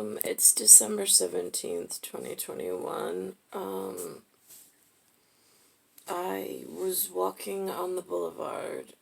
It's December 17th, 2021. I was walking on the boulevard,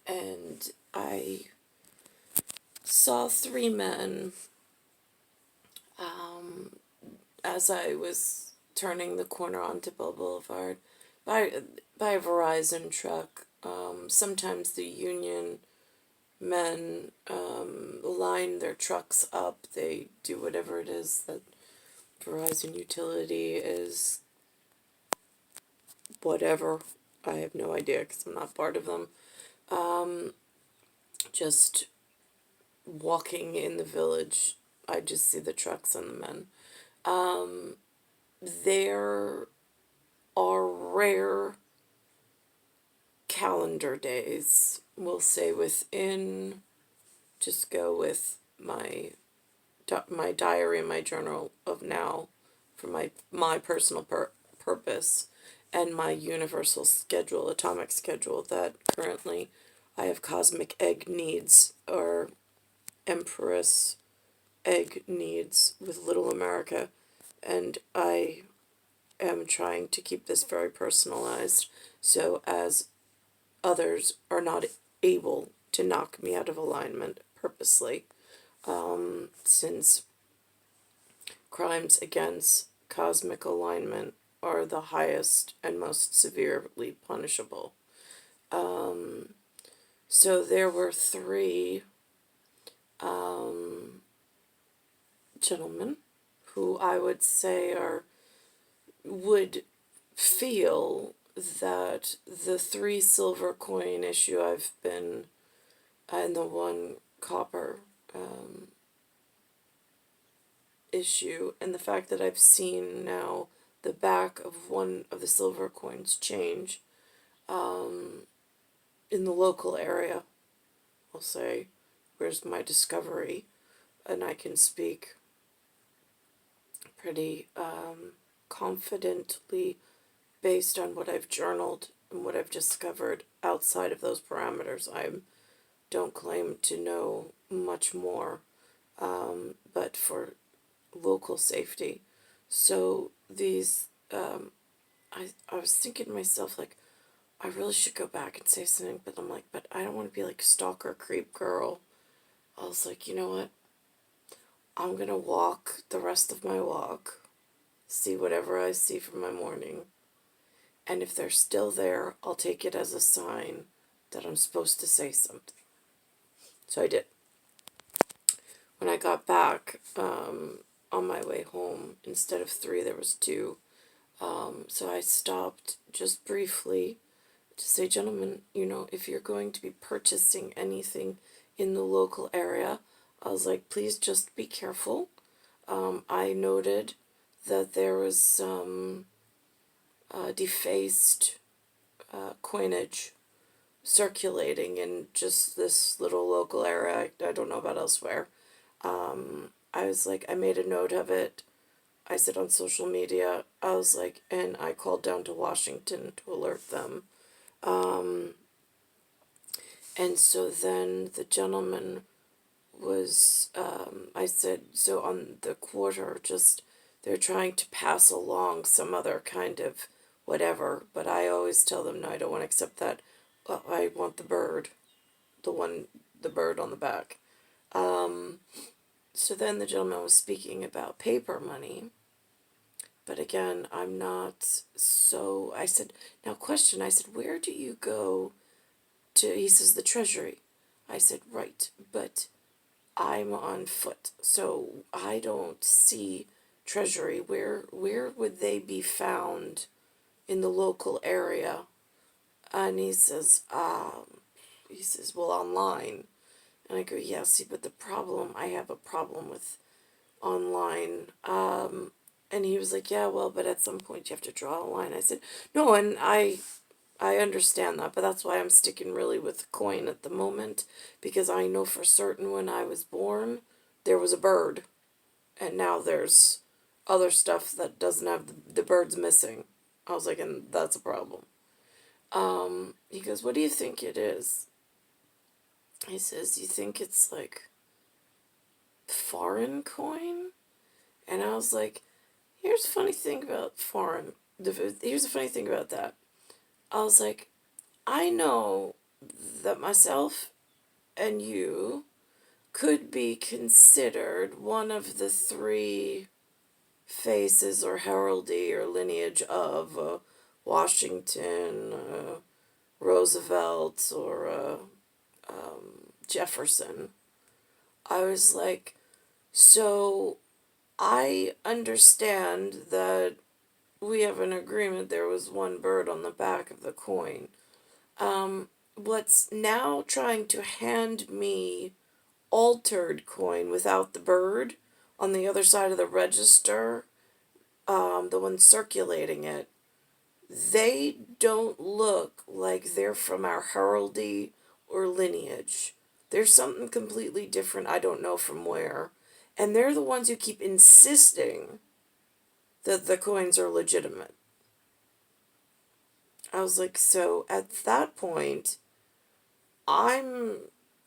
and I saw three men, as I was turning the corner onto Bell Boulevard by a Verizon truck. Sometimes the union men line their trucks up. They do whatever it is that Verizon utility is, whatever. I have no idea because I'm not part of them. Just walking in the village, I just see the trucks and the men. There are rare calendar days, we'll say, within, just go with my diary and my journal of now for my personal purpose and my universal schedule, atomic schedule, that currently I have cosmic egg needs, or empress egg needs with Little America, and I am trying to keep this very personalized so as others are not able to knock me out of alignment purposely, since crimes against cosmic alignment are the highest and most severely punishable. So there were three gentlemen who I would say would feel that the 3 silver coin issue I've been, and the 1 copper issue, and the fact that I've seen now the back of one of the silver coins change in the local area, I'll say, where's my discovery, and I can speak pretty confidently based on what I've journaled and what I've discovered outside of those parameters. I don't claim to know much more, but for local safety. So these, I was thinking to myself, like, I really should go back and say something, but I'm like, but I don't want to be like stalker creep girl. I was like, you know what? I'm gonna walk the rest of my walk, see whatever I see from my morning, and if they're still there, I'll take it as a sign that I'm supposed to say something. So I did. When I got back, on my way home, instead of 3, there was 2. So I stopped just briefly to say, gentlemen, if you're going to be purchasing anything in the local area, I was like, please just be careful. I noted that there was some defaced coinage circulating in just this little local area. I don't know about elsewhere. I was like, I made a note of it. I said on social media, I was like, and I called down to Washington to alert them. And so then the gentleman was, I said, so on the quarter, just, they're trying to pass along some other kind of whatever, but I always tell them, no, I don't want to accept that. I want the bird, the bird on the back. So then the gentleman was speaking about paper money, but again, I'm not so, I said, now question, I said, where do you go to, he says, the Treasury. I said, right, but I'm on foot, so I don't see Treasury. Where would they be found in the local area? And he says, well, online. And I go, yeah, see, but I have a problem with online. And he was like, yeah, well, but at some point you have to draw a line. I said, no, and I understand that, but that's why I'm sticking really with coin at the moment, because I know for certain when I was born, there was a bird, and now there's other stuff that doesn't have the bird's missing. I was like, and that's a problem. He goes, what do you think it is? He says, you think it's like foreign coin, and I was like, here's a funny thing about here's a funny thing about that. I was like, I know that myself and you could be considered one of the three faces or heraldry or lineage of Washington, Roosevelt, or Jefferson. I was like, so I understand that we have an agreement there was one bird on the back of the coin. What's now trying to hand me altered coin without the bird on the other side of the register, the one circulating it, they don't look like they're from our heraldry or lineage. They're something completely different, I don't know from where. And they're the ones who keep insisting that the coins are legitimate. I was like, so at that point, I'm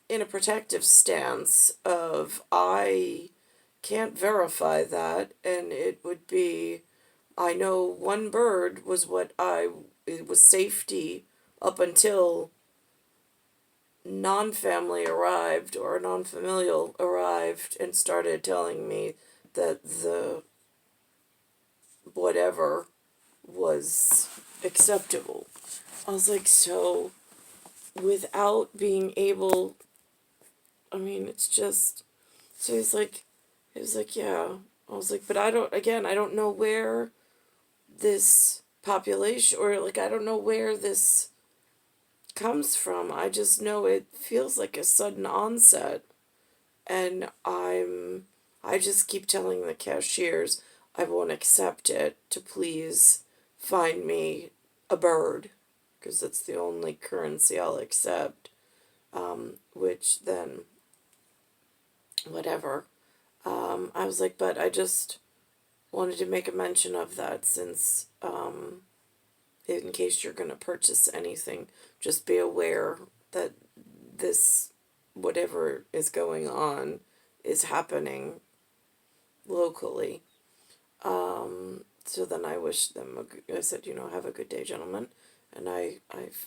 in a protective stance of I can't verify that, and it would be, I know one bird was it was safety up until non-family arrived or non-familial arrived and started telling me that the whatever was acceptable. I was like, so without being able, I mean, it's just, so he was like, yeah. I was like, but I don't know where this population, or like, I don't know where this comes from. I just know it feels like a sudden onset. And I just keep telling the cashiers I won't accept it, to please find me a bird, because it's the only currency I'll accept. Which then, whatever. I was like, but I just wanted to make a mention of that, since, in case you're going to purchase anything, just be aware that this, whatever is going on, is happening locally. So then I wished them, I said, have a good day, gentlemen. And I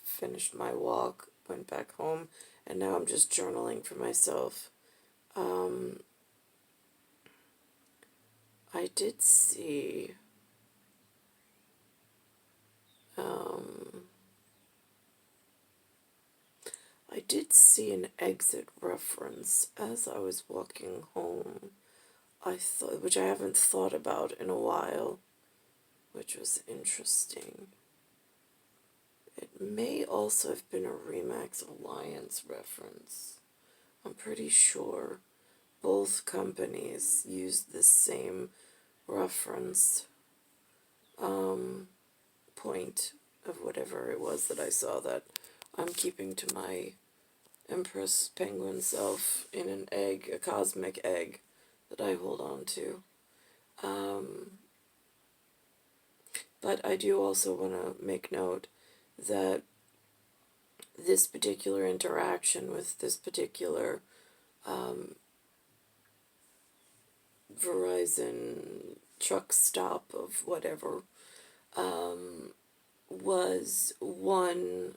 finished my walk, went back home, and now I'm just journaling for myself. I did see, I did see an exit reference as I was walking home. I thought, which I haven't thought about in a while, which was interesting. It may also have been a Remax Alliance reference. I'm pretty sure both companies used the same reference point of whatever it was that I saw, that I'm keeping to my Empress Penguin self in an egg, a cosmic egg that I hold on to. But I do also want to make note that this particular interaction with this particular Verizon truck stop of whatever was one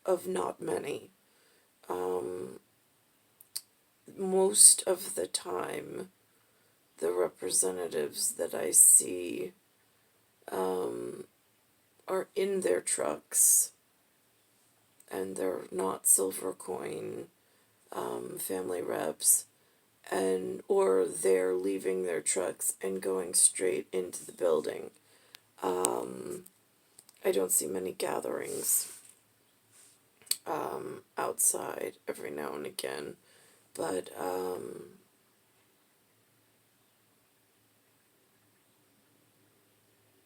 of not many. Most of the time, the representatives that I see are in their trucks, and they're not silver coin family reps, and or they're leaving their trucks and going straight into the building. I don't see many gatherings outside every now and again, but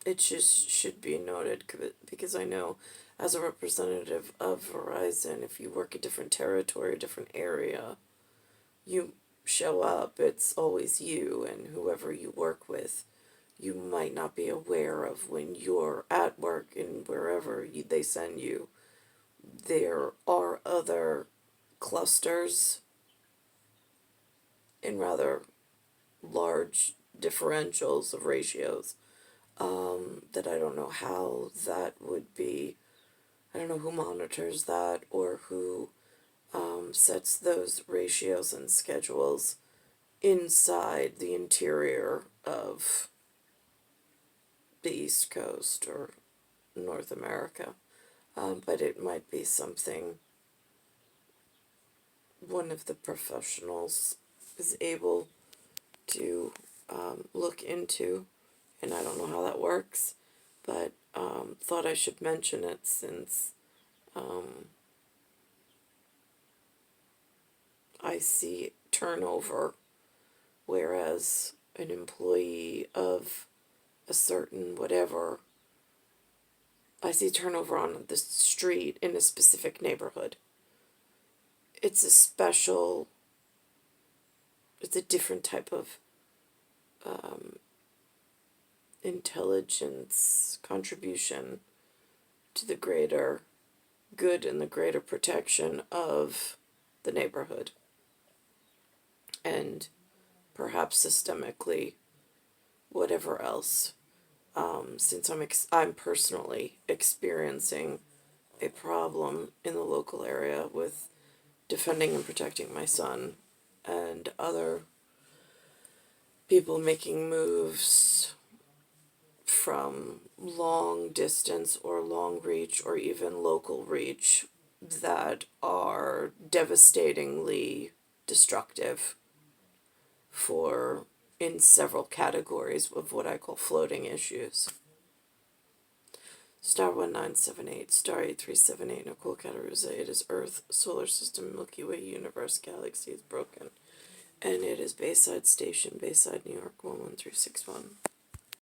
it just should be noted, because I know as a representative of Verizon, if you work a different territory, a different area, you show up, it's always you and whoever you work with. You might not be aware of when you're at work and wherever they send you. There are other clusters in rather large differentials of ratios, that I don't know how that would be. I don't know who monitors that or who sets those ratios and schedules inside the interior of the East Coast or North America. But it might be something one of the professionals is able to look into, and I don't know how that works, but thought I should mention it since I see turnover, whereas an employee of a certain whatever, I see turnover on the street in a specific neighborhood. It's a special, it's a different type of intelligence contribution to the greater good and the greater protection of the neighborhood. And perhaps systemically, whatever else. Since I'm personally experiencing a problem in the local area with defending and protecting my son, and other people making moves from long distance or long reach or even local reach that are devastatingly destructive for in several categories of what I call floating issues. Star 1978, Star 8378, Nicole, Cattaruzza. It is Earth, Solar System, Milky Way, Universe, Galaxy is broken. And it is Bayside Station, Bayside, New York, 11361.